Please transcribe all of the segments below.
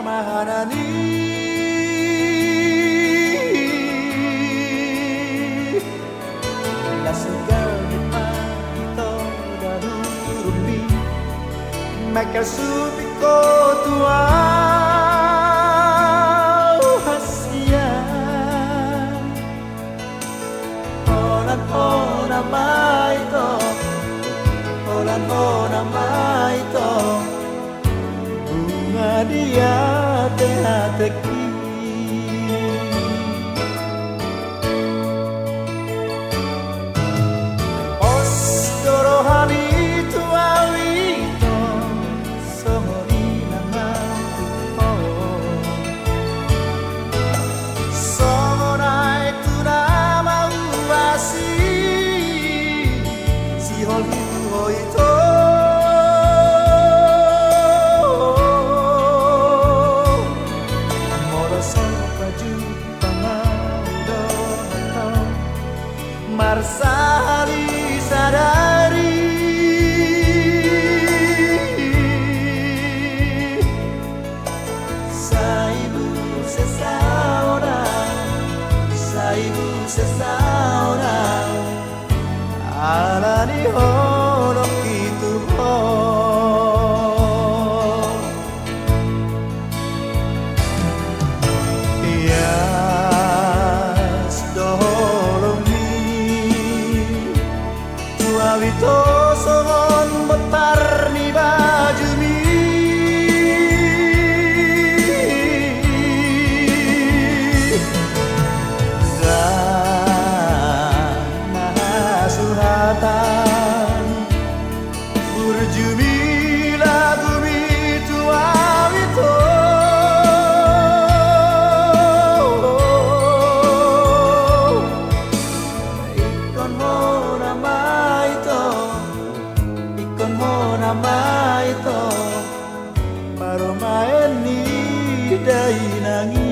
mahanani la segal di pagito da durumi maka subiko tua hasia ona maito ona maito bunga dia teki os dorohani tuawito sohori namatu somonai tu nama uasi si holi hoito Marsali sadari saibu sesaora alani hono kitu ho Wito songon betar ni bajumi Zana suratan burjumi lagumi tua wito ikon hona nama itu baru main ni dai nangi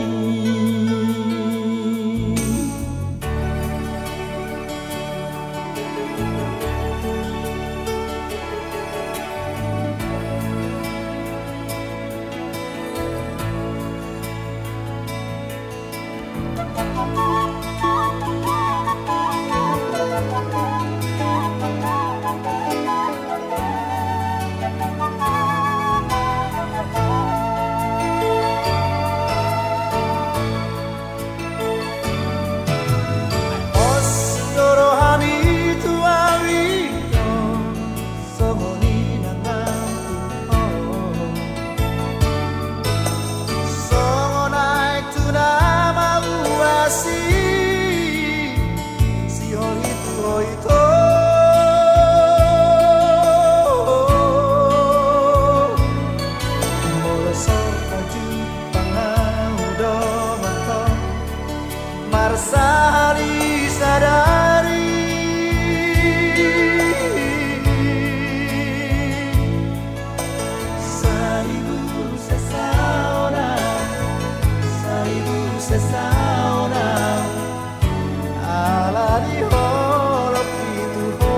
Marsali sadari saibu sesaora ala di holop itu ho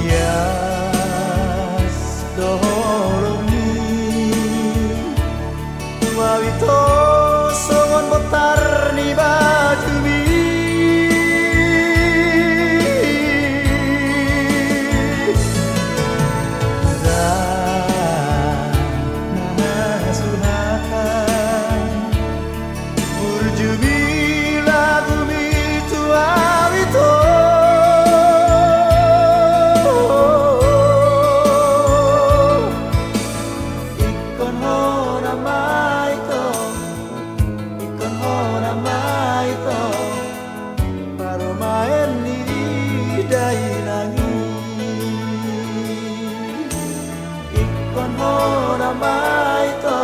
yes doholomi wawito songon botar ni bajumi Zana sunatan burjumi lagumi tuawito ikon hona maito baru main ni dai nangi ikon hona maito